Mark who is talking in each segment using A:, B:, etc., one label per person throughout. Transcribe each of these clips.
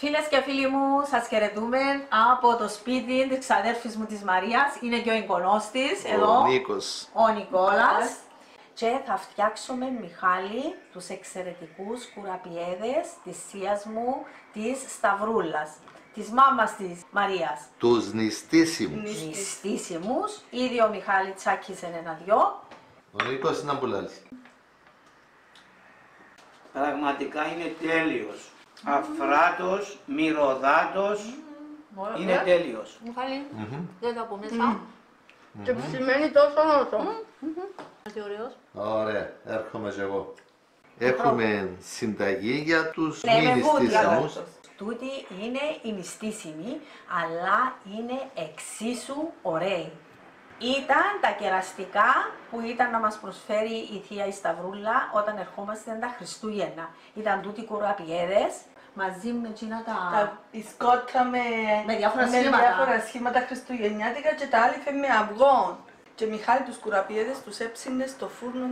A: Φίλες και φίλοι μου, σας χαιρετούμε από το σπίτι της ξαδέρφης μου της Μαρίας. Είναι και ο εγγονός της, εδώ, ο Νικόλας. Και θα φτιάξουμε, Μιχάλη, τους εξαιρετικούς κουραπιέδες της θείας μου, της Σταυρούλας, της μάμας της Μαρίας.
B: Τους νηστίσιμους.
A: Νηστίσιμους. Ήδη ο Μιχάλη τσάκισε ένα-δυο.
B: Ο Νίκος είναι αμπουλάλης.
C: Πραγματικά είναι τέλειος. Αφράτος, μυρωδάτος, είναι τέλειος.
A: Μιχάλη, δεν τα πω μέσα.
D: Και σημαίνει τόσο νόσο.
A: Είσαι ωραίος.
B: Ωραία, έρχομαι και εγώ. Έχουμε συνταγή για τους
A: Ναι,
B: μη
A: με βούτυρο.
B: νηστίσιμους.
A: Τούτη είναι η νηστίσιμη, αλλά είναι εξίσου ωραίοι. Ήταν τα κεραστικά που ήταν να μας προσφέρει η θεία η Σταυρούλα όταν ερχόμαστε τα Χριστούγεννα. Ήταν τούτοι κουραπιέδες μαζί με εκείνα
D: Τα μπισκότα
A: με διάφορα σχήματα
D: χριστουγεννιάτικα και τα άλλη με αυγόν. Και Μιχάλη τους κουραπιέδες τους έψινε στο φούρνο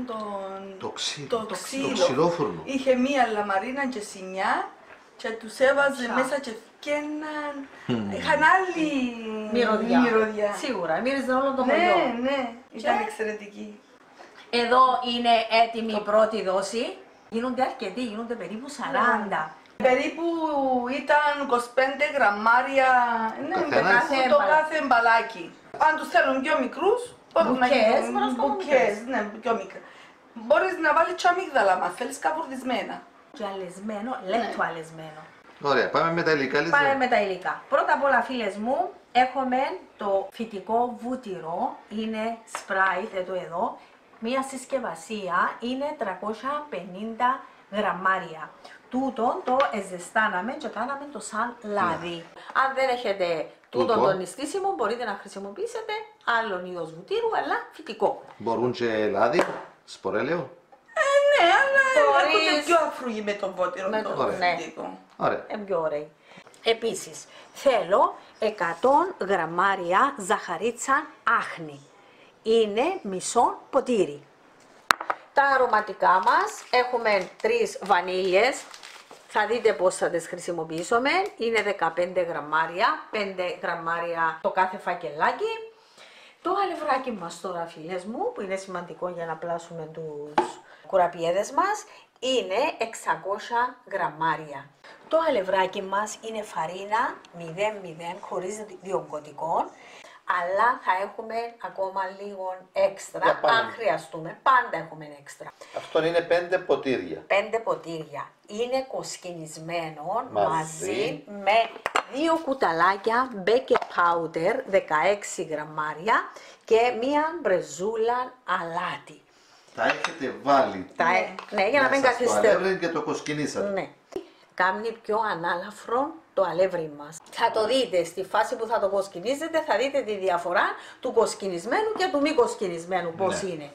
B: Το ξύλο.
D: το ξύλο.
B: ξυλόφουρνο.
D: Είχε μία λαμαρίνα και σινιά και τους έβαζε μέσα και φκέναν. Είχαν άλλη μυρωδιά.
A: Σίγουρα, μύριζε όλο το
D: Ναι,
A: χωριό.
D: ναι, ήταν εξαιρετική.
A: Εδώ είναι έτοιμη η πρώτη δόση. Γίνονται αρκετοί, γίνονται περίπου 40.
D: Περίπου ήταν 25 γραμμάρια
B: Καθένας.
D: το κάθε μπαλάκι. Αν τους θέλουν πιο μικρούς, μπορούν να
A: Μπουκές,
D: γίνουν
A: μπορούν να κάνουν
D: μπουκές, ναι, πιο μικρά. Μπορείς να βάλεις και αμύγδαλα μας, θέλεις καπουρδισμένα.
A: Και αλεσμένο, λεπτό αλεσμένο.
B: Ωραία, πάμε με τα υλικά. Λίζα.
A: Πάμε με τα υλικά. Πρώτα απ' όλα, φίλες μου, έχουμε το φυτικό βούτυρο, είναι Sprite, εδώ. Μία συσκευασία είναι 350 γραμμάρια. Τούτον το εζεστάναμε και κάναμε το σαν λάδι. Αν δεν έχετε τούτον το νηστίσιμο, μπορείτε να χρησιμοποιήσετε άλλον είδος βουτύρου, αλλά φυτικό.
B: Μπορούν και λάδι, σπορέλαιο.
D: Ναι, αλλά
A: Μπορείς-
D: έρχονται πιο αφρούγοι με τον βότυρο,
A: Με
D: το
A: το- ναι.
D: φυτικό.
B: Ωραία.
A: Πιο ωραίοι. Επίσης, θέλω 100 γραμμάρια ζαχαρίτσα άχνη. Είναι μισό ποτήρι. Τα αρωματικά μας, έχουμε 3 βανίλιες. Θα δείτε πώς θα τις χρησιμοποιήσουμε. Είναι 15 γραμμάρια, 5 γραμμάρια το κάθε φακελάκι. Το αλευράκι μας τώρα, φίλες μου, που είναι σημαντικό για να πλάσουμε τους κουραπιέδες μας, είναι 600 γραμμάρια. Το αλευράκι μας είναι φαρίνα 0,0 χωρίς διογκωτικών, αλλά θα έχουμε ακόμα λίγο έξτρα,
B: Για πάνω.
A: αν χρειαστούμε. Πάντα έχουμε έξτρα.
B: Αυτό είναι 5 ποτήρια.
A: 5 ποτήρια. Είναι κοσκινισμένο
B: Μαζί.
A: μαζί με 2 κουταλάκια baking powder 16 γραμμάρια και μία μπρεζούλα αλάτι.
B: Τα έχετε βάλει.
A: Ναι, για να μην
B: μέσα στο
A: καθυστερούμε.
B: αλεύρι και το κοσκινήσατε.
A: Ναι. Κάνει πιο ανάλαφρο το αλεύρι μας. Θα το δείτε στη φάση που θα το κοσκινίζετε, θα δείτε τη διαφορά του κοσκινισμένου και του μη κοσκινισμένου πώς
B: Ναι.
A: είναι.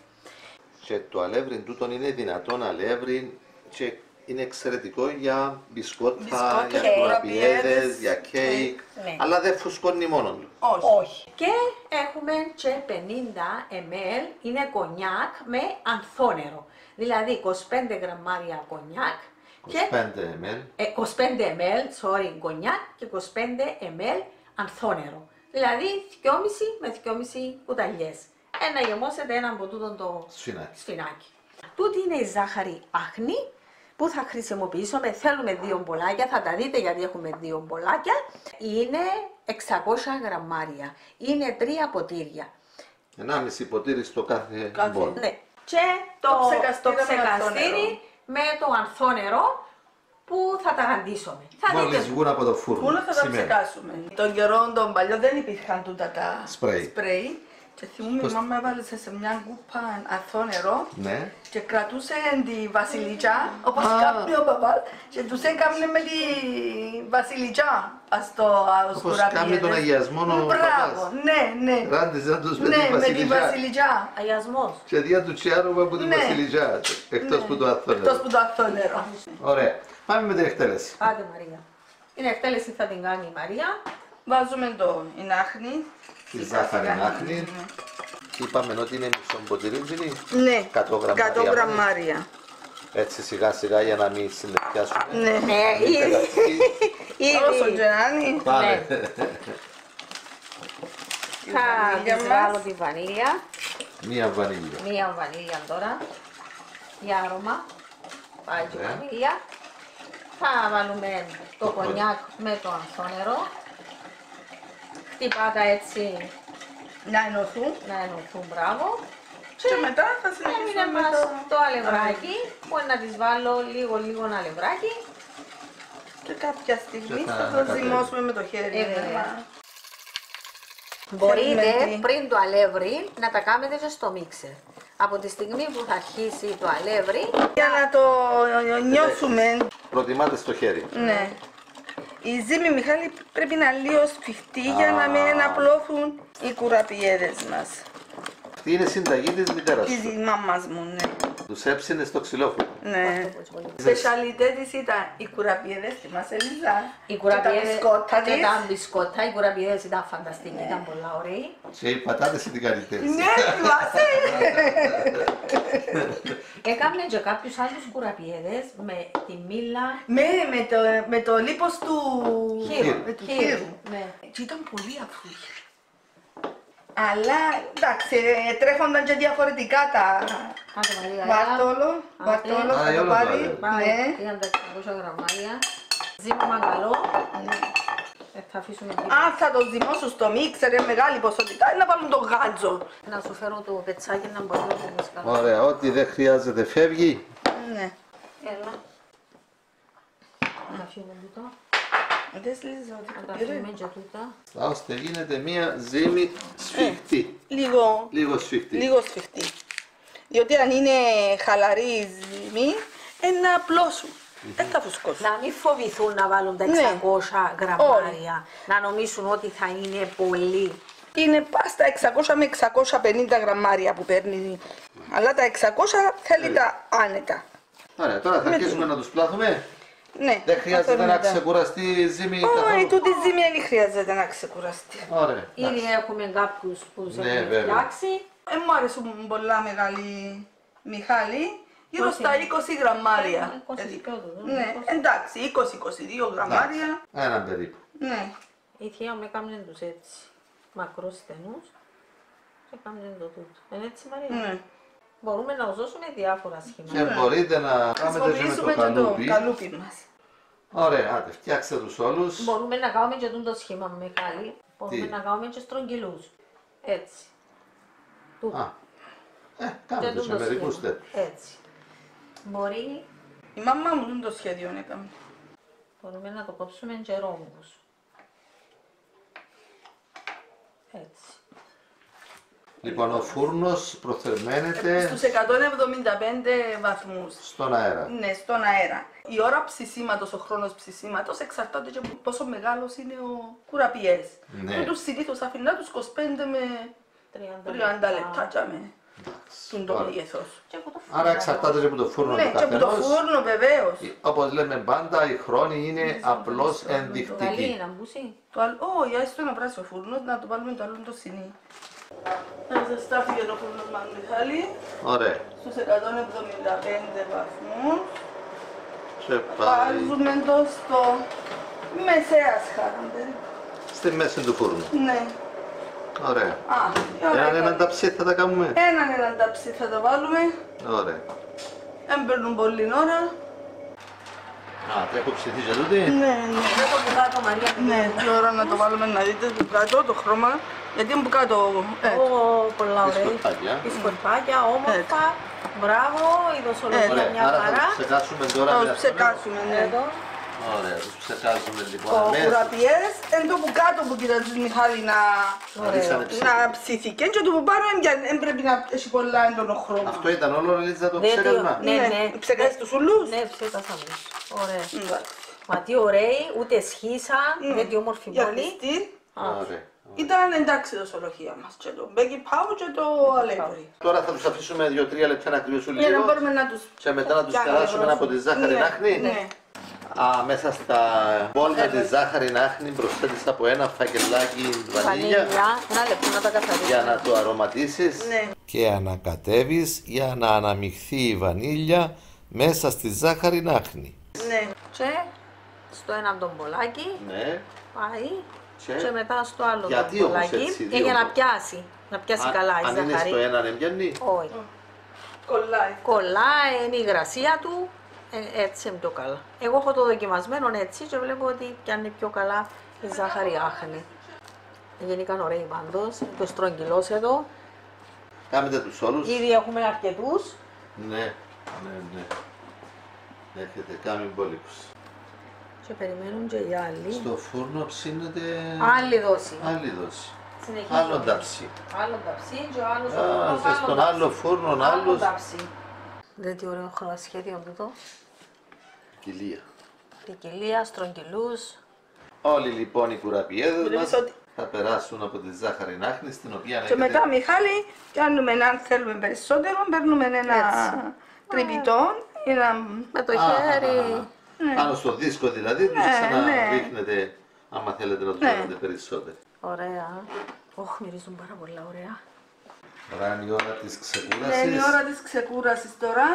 B: Και το αλεύρι τούτον είναι δυνατόν αλεύρι και είναι εξαιρετικό για μπισκότα,
D: Μπισκότα,
B: για
A: κέικ,
B: κουραπιέδες,
D: κουραπιέδες,
B: για κέικ,
A: ναι.
B: αλλά δεν φουσκώνει μόνο του.
D: Όχι.
A: Και έχουμε και 50 ml, είναι κονιάκ με ανθόνερο. Δηλαδή 25 γραμμάρια κονιάκ και
B: 25 ml.
A: 25 ml, sorry, κονιάκ και 25 ml ανθόνερο. Δηλαδή 2,5 με 2,5 κουταλιές. Ένα γεμώσετε ένα από τούτον το
B: Σφινάκι.
A: σφινάκι. Τούτη είναι η ζάχαρη άχνη που θα χρησιμοποιήσουμε. Θέλουμε 2 μπολάκια, θα τα δείτε γιατί έχουμε 2 μπολάκια. Είναι 600 γραμμάρια. Είναι 3 ποτήρια.
B: 1,5 ποτήρι στο κάθε
D: Κάθε.
B: μπολ.
A: Ναι. Και το
D: ψεκαστήρι με
A: ψεκαστήρι με το ανθόνερο που θα τα γαντίσουμε. Θα
B: Μόλις
A: δείτε.
B: βγουν από το φούρνο.
D: Πού θα τα
B: σημαίνει.
D: ψεκάσουμε. Τον καιρό τον παλιό δεν υπήρχαν τούτα τα
B: Σπρέι.
D: σπρέι. Και θυμούμαι η μάμα έβαλε σε μια κούπα αθώο νερό
B: Ναι.
D: και κρατούσε τη βασιλιτζά, όπως κάνει ο παπάς, και τους έκαμε με τη βασιλιτζά στο
B: Όπως κάνει τον αγιασμό ο
D: Μπράβο,
B: παπάς.
D: ναι, ναι.
B: Ράντιζαν τους με
D: Ναι,
B: τη
D: με τη
B: βασιλιτζά.
D: βασιλιτζά.
A: Αγιασμός.
B: Και δια του τσιάρουμε από τη
D: Ναι.
B: βασιλιτζά, εκτός που το
D: Εκτός
B: αθώνε.
D: που το αθώο νερό.
B: Ωραία. Πάμε με την εκτέλεση.
A: Άντε Μαρία. Την εκτέλεση θα την κάνει η Μαρία.
D: Βάζουμε το ινάχνη.
B: Η ζάχαρη άχνη. Είπαμε ότι είναι μισό ποτηρίτζινη.
D: Ναι,
B: 100 γραμμάρια.
D: 100 γραμμάρια.
B: Έτσι σιγά σιγά για να μην συνεχιάσουμε.
D: Ναι.
A: Ναι, ήδη.
D: Όσο τζεράνι.
B: Πάμε.
A: Θα
D: βανίλια
A: της
D: μας.
A: βάλω τη βανίλια.
B: Μία βανίλια.
A: Μία βανίλια τώρα. Για άρωμα. Πάει και η
B: Ωραία.
A: βανίλια. Θα βάλουμε το κονιάκ με το ανθό νερό. Χτυπάτα έτσι
D: Να ενωθούν.
A: να ενωθούν, μπράβο.
D: Και μετά θα
A: Έμεινε
D: συνεχίσουμε με
A: μας
D: το...
A: το αλευράκι. Μπορεί να της βάλω λίγο αλευράκι.
D: Και κάποια στιγμή
B: Και θα
D: θα το
B: ανακατεύουμε.
D: ζυμώσουμε με το χέρι.
A: βέβαια.
D: Ναι.
A: Μπορείτε
D: Θέλουμε τι?
A: πριν το αλεύρι να τα κάνετε και στο μίξερ. Από τη στιγμή που θα αρχίσει το αλεύρι,
D: Για να το νιώσουμε.
B: Προτιμάτε στο χέρι.
D: Ναι. Η ζύμη, Μιχάλη, πρέπει να είναι λίγο σφιχτή για να μην απλώθουν οι κουραπιέδες μας.
B: Αυτή είναι συνταγή της μητέρας
D: Της
B: σου.
D: μάμας μου, ναι.
B: Τους έψινε στο ξυλόφουρο.
D: Ναι. Σπεσιαλιτέ της ήταν οι κουραπιέδες, θυμάσαι Λίζα.
A: οι
D: Και τα
A: κουραπιέδες
D: μπισκότα
A: και
D: της.
A: τα μπισκότα, οι κουραπιέδες ήταν φανταστικοί, ήταν πολλά ωραίοι.
B: Και οι πατάτες είναι καλύτερες.
D: Ναι, θυμάσαι.
A: Έκαμε και κάποιους άλλους κουραπιέδες με τη μήλα
D: Με το λίπος του
A: χείρου.
D: με του χείρου.
A: Ναι.
D: Και ήταν πολύ αφρούχη. Αλλά εντάξει, τρέφονταν και διαφορετικά τα.
A: Άντε Μαρία,
D: Βάρτολο,
A: Άντε.
D: βάρτολο, θα
B: Πάει
D: το
B: όλο
D: πάρει.
B: το
A: Πάει,
D: Ναι.
A: πήγαν τα 600 γραμμάρια. Ζύμωμα καλό. Θα αφήσουμε εκεί.
D: Αν θα το ζυμώσω στο μίξερ, μεγάλη ποσότητα, να βάλουν το γάντζο.
A: Να σου φέρω το πετσάκι να μπορεί να το δεις καλά.
B: Ωραία, ό,τι δεν χρειάζεται φεύγει.
D: Ναι.
A: Έλα. Να αφήσουμε τούτα.
D: Δες Λίζα, ότι
A: Να
D: το
A: τα
D: πήρε.
A: αφήσουμε και τούτα.
B: Ώστε γίνεται μία ζύμη σφιχτή.
D: Λίγο,
B: Λίγο σφιχτή.
D: λίγο σφιχτή. Διότι αν είναι χαλαρή η ζύμη, να απλώσουν. Δεν θα φουσκώσουν.
A: Να μην φοβηθούν να βάλουν τα
D: Ναι.
A: 600 γραμμάρια. Να νομίσουν ότι θα είναι πολύ.
D: Είναι πάστα 600 με 650 γραμμάρια που παίρνει. Αλλά τα 600 θέλει τα άνετα.
B: Ωραία, τώρα θα
D: Με
B: αρχίσουμε να τους πλάθουμε.
D: Ναι.
B: Δεν
D: θα
B: χρειάζεται
D: φέρουμε
B: να
D: τα.
B: ξεκουραστεί η ζύμη
D: Όχι,
B: καθόλου.
D: τούτη ζύμη δεν χρειάζεται να ξεκουραστεί.
B: Ωραία.
A: Ήδη έχουμε κάποιους που τους
B: Ναι,
A: έχουν
B: βέβαια.
A: φτιάξει.
D: Μου αρέσουν πολλά μεγάλη Μιχάλη, γύρω
A: Πόση?
D: στα 20 γραμμάρια.
A: 20 πιο εδώ,
D: Ναι, εντάξει, 20-22 γραμμάρια.
B: Έναν περίπου.
D: Ναι.
A: Η θεία μου έκαμε τους έτσι. Μακρούς στενούς. Και έκαμε το τούτο. Είναι έτσι Μαρία.
D: Ναι.
A: Μπορούμε να τους δώσουμε διάφορα
B: Και
A: σχήματα.
B: μπορείτε να κάνετε και με το
D: Χρησιμοποιήσουμε και το
B: καλούπι.
D: καλούπι μας.
B: Ωραία, άντε, φτιάξτε τους όλους.
A: Μπορούμε να κάνουμε και το σχήμα με Μιχάλη. Μπορούμε
B: Τι?
A: να κάνουμε και στρογγυλούς. Έτσι. Τούτο.
B: Α, κάντε τους σε
A: τούτο
B: μερικούς
A: σχήμα.
B: τέτοιους.
A: Έτσι. Μπορεί,
D: Η μαμά μου το σχέδιο έκαμε.
A: μπορούμε να το κόψουμε και ρόμβους. Έτσι.
B: Λοιπόν, ο φούρνος προθερμαίνεται
D: Στους 175 βαθμούς.
B: στον αέρα.
D: Ναι, στον αέρα. Η ώρα ψησίματος, ο χρόνος ψησίματος εξαρτάται και από πόσο μεγάλος είναι ο κουραπιές.
B: Ναι.
D: Τους συνήθως αφήνω τους 25 με 30 λεπτά για με τον το
B: Ωραία.
D: μέγεθος.
A: Και από το
B: Άρα
A: φούρνο.
B: εξαρτάται και από το φούρνο
D: Ναι,
B: του
D: και από το
B: καθενός.
D: φούρνο βεβαίως.
B: Όπως λέμε πάντα, η χρόνη είναι απλώς
A: Καλή
B: ενδεικτική.
A: να μπούσει.
D: Το άλλο, όχι, άιστο να βράσει ο φούρνος, να το βάλουμε το άλλο το σινί. Να ζεστάθηκε το φούρνο μας, Μιχάλη,
B: Ωραία.
D: στους 175 βαθμούς.
B: Και πάλι
D: Βάζουμε το στο μεσαία σχάρα, περίπου.
B: στη μέση του φούρνου.
D: Ναι.
B: Ωραία.
D: Α, η ώρα
B: Έναν
D: έκανε.
B: ταψί θα τα κάνουμε.
D: Έναν ταψί θα το βάλουμε.
B: Ωραία.
D: Δεν παίρνουν πολλή ώρα.
B: Α, τα έχω ψηθεί και τούτη.
D: Ναι, ναι.
A: Δεν το που κάτω Μαρία.
D: Ναι, τώρα να το βάλουμε να δείτε που κάτω το χρώμα. Γιατί είναι που κάτω.
A: Ω, πολλά ωραία.
B: Μπισκοτάκια.
A: Μπισκοτάκια, όμορφα. Μπράβο, η δοσολογία
B: Ωραία,
A: μια
B: άρα θα
A: χαρά.
B: τους ψεκάσουμε τώρα.
D: Θα
B: με
D: τους
B: αυτό.
D: ψεκάσουμε, ναι.
A: Εδώ.
B: Ωραία, τους ψεκάζουμε λοιπόν
D: Ο
B: αμέσως.
D: κουραπιές είναι το που κάτω που κοιτάζεις Μιχάλη
B: Ρίξανε ψήφι.
D: να ψηθεί και το που πάνω δεν πρέπει να έχει πολλά έντονο χρώμα.
B: Αυτό ήταν όλο, Λίζα, το
A: Ναι,
B: ψέκασμα.
A: ναι, ναι.
D: Ψεκάζεις τους ουλούς.
A: Ναι, ψέκασαμε. Ωραία.
D: Εντάξει.
A: Μα τι ωραίοι, ούτε σχίσαν, δεν τι όμορφη
D: Για
A: πόλη.
D: πιστή.
B: Ωραία.
D: Ήταν εντάξει η δοσολογία μας και το μπέκι πάου και το αλεύρι.
B: Τώρα θα τους αφήσουμε 2-3 λεπτά να κρυώσουν
D: Για να
B: λίγο
D: μπορούμε να τους
B: και μετά να τους
D: φτιάξουμε.
B: περάσουμε από τη ζάχαρη
D: Ναι,
B: άχνη.
D: ναι.
B: Μέσα στα μπολ με τη ζάχαρη άχνη προσθέτεις από ένα φακελάκι βανίλια
A: Ένα λεπτό να τα καθαρίσουμε.
B: για να το αρωματίσεις
D: Ναι.
B: και ανακατεύεις για να αναμειχθεί η βανίλια μέσα στη ζάχαρη άχνη.
D: Ναι.
A: Και στο ένα τον μπολάκι
B: Ναι.
A: πάει
B: Και,
A: και μετά στο άλλο
B: γιατί
A: τον
B: όμως
A: μπολάκι
B: έτσι, δύο
A: για να
B: μπολ?
A: πιάσει καλά η
B: αν είναι
A: ζάχαρη.
B: στο ένα δεν πιάνει.
A: Όχι.
D: Κολλάει.
A: Κολλάει, είναι η υγρασία του, έτσι είναι πιο καλά. Εγώ έχω το δοκιμασμένο έτσι και βλέπω ότι πιάνει πιο καλά η ζάχαρη άχνη. Γενικά ωραίοι πάντως, το στρογγυλός εδώ.
B: Κάμετε τους όλους.
A: Ήδη έχουμε αρκετούς.
B: Ναι. Έχετε κάνει μπόλικους.
A: Και περιμένουν και οι άλλοι.
B: Στο φούρνο ψήνεται
A: Άλλη δόση.
B: άλλη δόση.
A: Συνεχίζουμε.
B: Άλλον ταψί.
A: Άλλον ταψί και ο άλλος ο
B: Α,
A: φούρνος,
B: και στον άλλο φούρνο
A: άλλον
B: άλλος.
A: ταψί. Δεν τι ωραίο χρονοσχέδιο τούτο.
B: Κοιλία.
A: Ποικιλία, στρογγυλούς.
B: Όλοι λοιπόν οι κουραπιέδες
D: Βλέπεις
B: μας
D: ότι-
B: θα περάσουν από τη ζάχαρη άχνη στην οποία
D: Και μετά, Μιχάλη, πιάνουμε αν θέλουμε περισσότερο, παίρνουμε ένα τρυπητό, ένα...
A: Με το χέρι.
B: Πάνω στο δίσκο δηλαδή, τους
D: Ναι,
B: ξαναρίχνετε άμα θέλετε να τους
D: Ναι.
B: κάνετε περισσότερο.
A: Ωραία. Ωχ, μυρίζουν πάρα πολλά ωραία.
B: Τώρα είναι η ώρα της
D: Ναι, είναι
B: ξεκούρασης.
D: η ώρα της ξεκούρασης τώρα.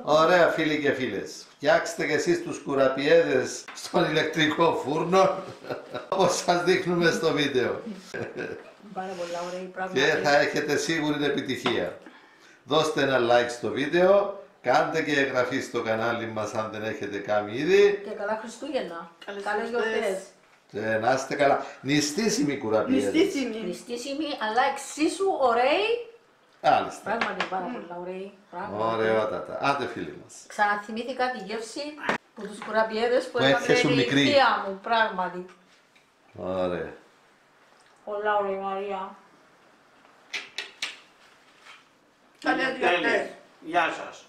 B: Ωραία φίλοι και φίλες, φτιάξτε και εσείς τους κουραπιέδες στον ηλεκτρικό φούρνο όπως σας δείχνουμε στο βίντεο
A: Πάρα πολλά ωραία η
B: και
A: πράγματα.
B: θα έχετε σίγουρη επιτυχία. Δώστε ένα like στο βίντεο, κάντε και εγγραφή στο κανάλι μας αν δεν έχετε κάνει ήδη
A: Και καλά Χριστούγεννα.
D: Καλές
A: Καλές
D: γιορτές.
A: γιορτές.
B: και να είστε καλά. Νηστίσιμοι κουραπιέδες.
D: Μυστήσιμη.
A: Χριστίσιμοι, αλλά εξίσου ωραίοι.
B: Άλιστα.
A: Πράγματι πάρα πολλά ωραίοι. Πράγματι.
B: Ωραιότατα. Άντε φίλοι μας.
A: Ξαναθυμήθηκα τη γεύση που τους κουραπιέδες που
B: Που έφτιασαν
A: έκανε η
B: μικροί.
A: θεία μου. Πράγματι.
B: Ωραία.
A: Πολλά ωραία Μαρία.
D: Καλές γιορτές.
C: Γεια σας.